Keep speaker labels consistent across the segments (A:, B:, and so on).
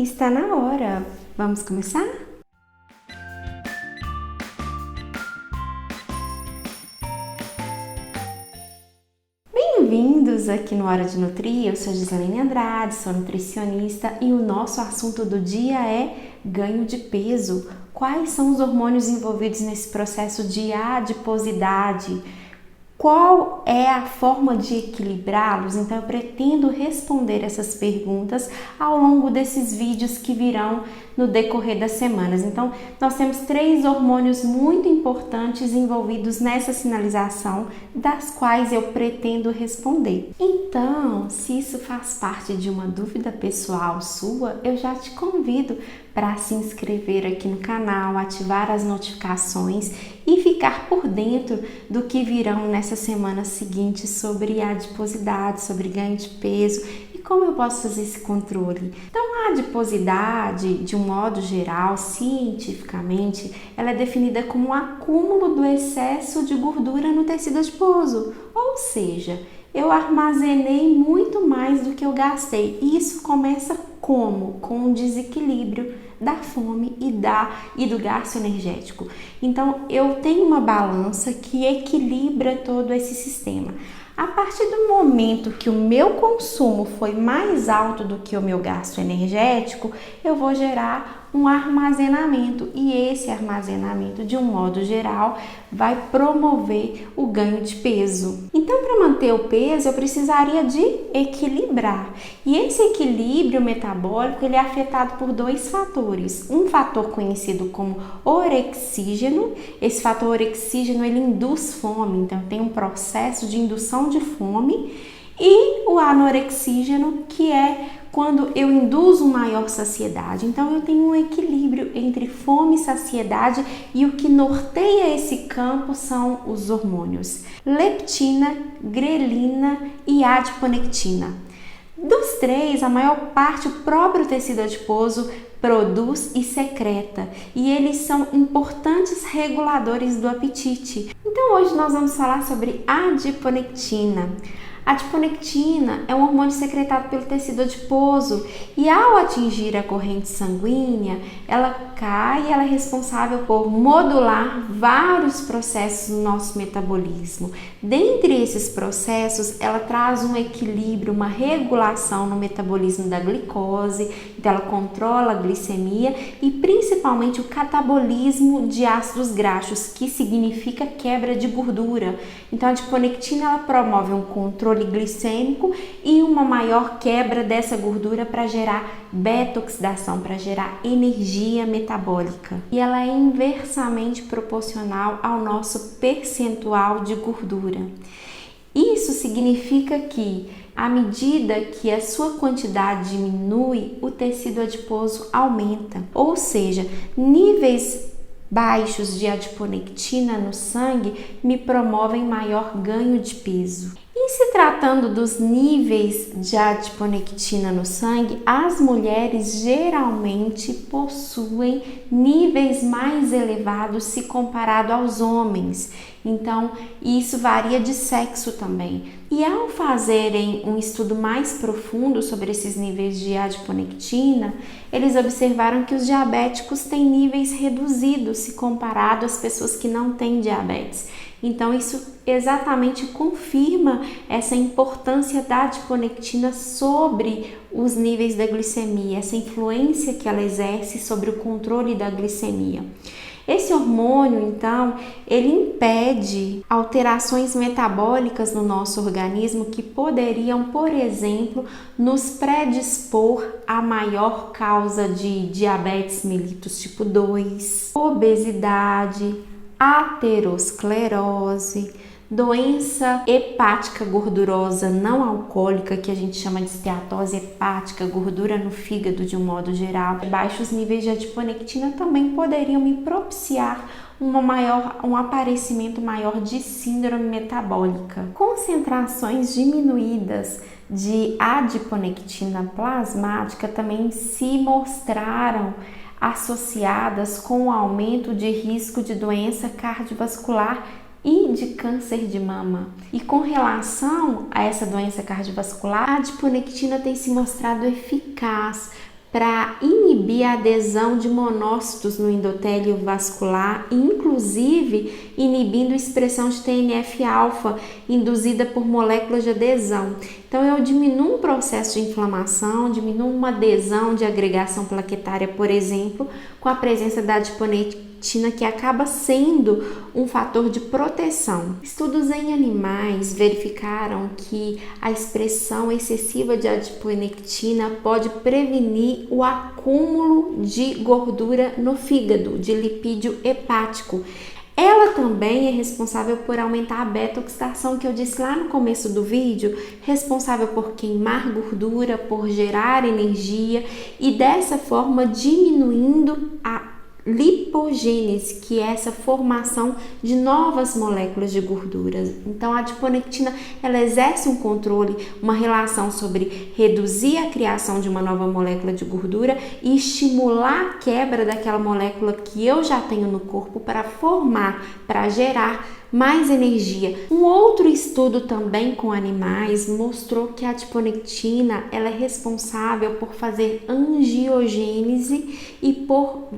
A: Está na hora. Vamos começar? Bem-vindos aqui no Hora de Nutrir. Eu sou Gislaine Andrade, sou nutricionista e o nosso assunto do dia é ganho de peso. Quais são os hormônios envolvidos nesse processo de adiposidade? Qual é a forma de equilibrá-los? Então eu pretendo responder essas perguntas ao longo desses vídeos que virão no decorrer das semanas. Então nós temos 3 hormônios muito importantes envolvidos nessa sinalização, das quais eu pretendo responder. Então, se isso faz parte de uma dúvida pessoal sua, eu já te convido para se inscrever aqui no canal, ativar as notificações e ficar por dentro do que virão nessas semanas seguintes sobre adiposidade, sobre ganho de peso e como eu posso fazer esse controle. Então, a adiposidade, de um modo geral, cientificamente, ela é definida como um acúmulo do excesso de gordura no tecido adiposo, ou seja, eu armazenei muito mais do que eu gastei. E isso começa como? Com um desequilíbrio da fome e do gasto energético. Então, eu tenho uma balança que equilibra todo esse sistema. A partir do momento que o meu consumo foi mais alto do que o meu gasto energético, eu vou gerar um armazenamento e esse armazenamento, de um modo geral, vai promover o ganho de peso. Então, para manter o peso, eu precisaria de equilibrar. E esse equilíbrio metabólico, ele é afetado por 2 fatores. Um fator conhecido como orexígeno. Esse fator orexígeno, ele induz fome, então tem um processo de indução de fome. E o anorexígeno, que é quando eu induzo maior saciedade. Então eu tenho um equilíbrio entre fome e saciedade e o que norteia esse campo são os hormônios leptina, grelina e adiponectina. Dos 3, a maior parte o próprio tecido adiposo produz e secreta, e eles são importantes reguladores do apetite. Então hoje nós vamos falar sobre adiponectina. A adiponectina é um hormônio secretado pelo tecido adiposo e ao atingir a corrente sanguínea, ela cai e ela é responsável por modular vários processos no nosso metabolismo. Dentre esses processos, ela traz um equilíbrio, uma regulação no metabolismo da glicose, então ela controla a glicemia e principalmente o catabolismo de ácidos graxos, que significa quebra de gordura. Então a adiponectina ela promove um controle glicêmico e uma maior quebra dessa gordura para gerar beta-oxidação, para gerar energia metabólica. E ela é inversamente proporcional ao nosso percentual de gordura. Isso significa que, à medida que a sua quantidade diminui, o tecido adiposo aumenta. Ou seja, níveis baixos de adiponectina no sangue me promovem maior ganho de peso. E se tratando dos níveis de adiponectina no sangue, as mulheres geralmente possuem níveis mais elevados se comparado aos homens. Então, isso varia de sexo também. E ao fazerem um estudo mais profundo sobre esses níveis de adiponectina, eles observaram que os diabéticos têm níveis reduzidos se comparado às pessoas que não têm diabetes. Então, isso exatamente confirma essa importância da adiponectina sobre os níveis da glicemia, essa influência que ela exerce sobre o controle da glicemia. Esse hormônio, então, ele impede alterações metabólicas no nosso organismo que poderiam, por exemplo, nos predispor a maior causa de diabetes mellitus tipo 2, obesidade, aterosclerose, doença hepática gordurosa não alcoólica, que a gente chama de esteatose hepática, gordura no fígado de um modo geral. Baixos níveis de adiponectina também poderiam me propiciar um aparecimento maior de síndrome metabólica. Concentrações diminuídas de adiponectina plasmática também se mostraram associadas com o aumento de risco de doença cardiovascular e de câncer de mama. E com relação a essa doença cardiovascular, a adiponectina tem se mostrado eficaz para inibir a adesão de monócitos no endotélio vascular, inclusive inibindo a expressão de TNF-alfa induzida por moléculas de adesão. Então, eu diminuo um processo de inflamação, diminuo uma adesão de agregação plaquetária, por exemplo, com a presença da adiponectina, que acaba sendo um fator de proteção. Estudos em animais verificaram que a expressão excessiva de adiponectina pode prevenir o acúmulo de gordura no fígado, de lipídio hepático. Ela também é responsável por aumentar a beta-oxidação, que eu disse lá no começo do vídeo, responsável por queimar gordura, por gerar energia e dessa forma diminuindo a lipogênese, que é essa formação de novas moléculas de gorduras. Então, a adiponectina, ela exerce um controle, uma relação sobre reduzir a criação de uma nova molécula de gordura e estimular a quebra daquela molécula que eu já tenho no corpo para formar, para gerar mais energia. Um outro estudo também com animais mostrou que a adiponectina, ela é responsável por fazer angiogênese e por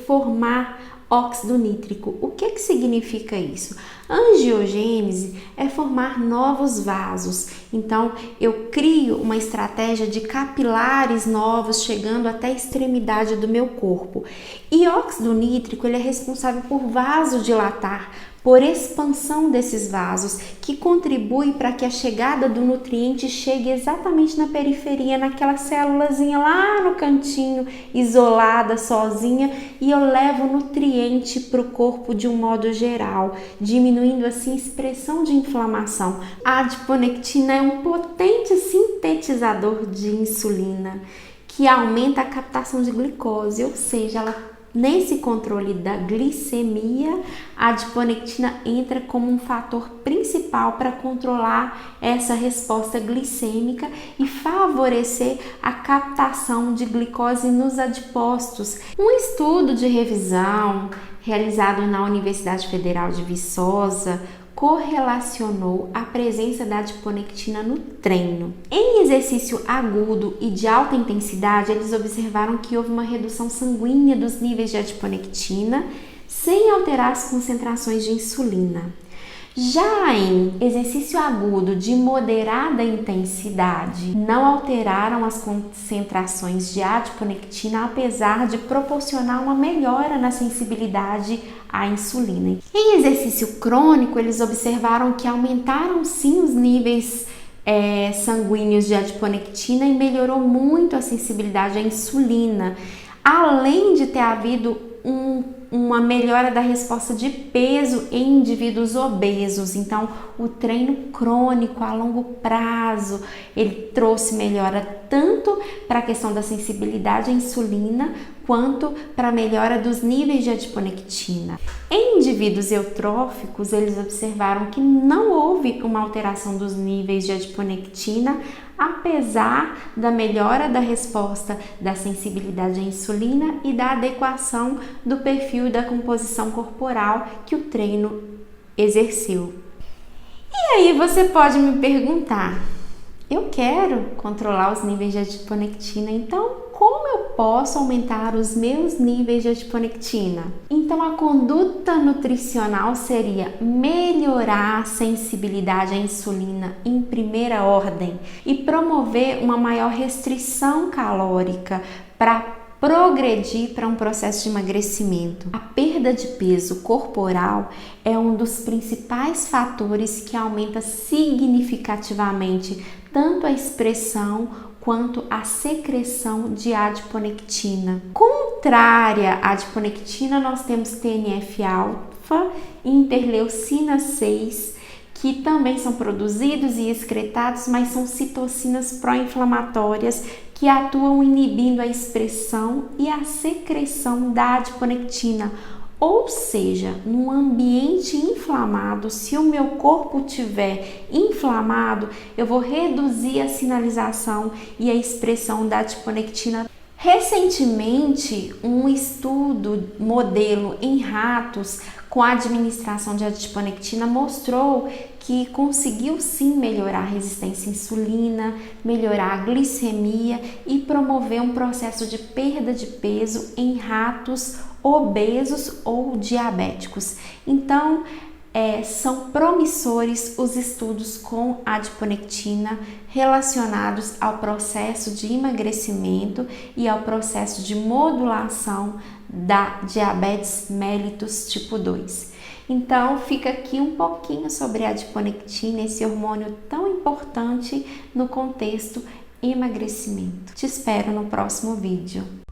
A: formar óxido nítrico. O que significa isso? Angiogênese é formar novos vasos. Então, eu crio uma estratégia de capilares novos chegando até a extremidade do meu corpo. E óxido nítrico, ele é responsável por vasodilatar, por expansão desses vasos, que contribui para que a chegada do nutriente chegue exatamente na periferia, naquela célulazinha lá no cantinho, isolada, sozinha, e eu levo nutriente para o corpo de um modo geral, diminuindo assim a expressão de inflamação. A adiponectina é um potente sintetizador de insulina, que aumenta a captação de glicose, ou seja, nesse controle da glicemia, a adiponectina entra como um fator principal para controlar essa resposta glicêmica e favorecer a captação de glicose nos adipócitos. Um estudo de revisão realizado na Universidade Federal de Viçosa correlacionou a presença da adiponectina no treino. Em exercício agudo e de alta intensidade, eles observaram que houve uma redução sanguínea dos níveis de adiponectina sem alterar as concentrações de insulina. Já em exercício agudo de moderada intensidade, não alteraram as concentrações de adiponectina, apesar de proporcionar uma melhora na sensibilidade à insulina. Em exercício crônico, eles observaram que aumentaram sim os níveis sanguíneos de adiponectina e melhorou muito a sensibilidade à insulina, além de ter havido uma melhora da resposta de peso em indivíduos obesos. Então, o treino crônico a longo prazo, ele trouxe melhora tanto para a questão da sensibilidade à insulina, quanto para a melhora dos níveis de adiponectina. Em indivíduos eutróficos, eles observaram que não houve uma alteração dos níveis de adiponectina, apesar da melhora da resposta da sensibilidade à insulina e da adequação do perfil e da composição corporal que o treino exerceu. E aí você pode me perguntar, eu quero controlar os níveis de adiponectina, então como eu posso aumentar os meus níveis de adiponectina? Então a conduta nutricional seria melhorar a sensibilidade à insulina em primeira ordem e promover uma maior restrição calórica para progredir para um processo de emagrecimento. A perda de peso corporal é um dos principais fatores que aumenta significativamente tanto a expressão quanto a secreção de adiponectina. Contrária à adiponectina, nós temos TNF-alfa e interleucina 6, que também são produzidos e excretados, mas são citocinas pró-inflamatórias que atuam inibindo a expressão e a secreção da adiponectina. Ou seja, num ambiente inflamado, se o meu corpo estiver inflamado, eu vou reduzir a sinalização e a expressão da adiponectina. Recentemente, um estudo modelo em ratos com a administração de adiponectina mostrou que conseguiu sim melhorar a resistência à insulina, melhorar a glicemia e promover um processo de perda de peso em ratos obesos ou diabéticos. Então, são promissores os estudos com adiponectina relacionados ao processo de emagrecimento e ao processo de modulação da diabetes mellitus tipo 2. Então, fica aqui um pouquinho sobre a adiponectina, esse hormônio tão importante no contexto emagrecimento. Te espero no próximo vídeo.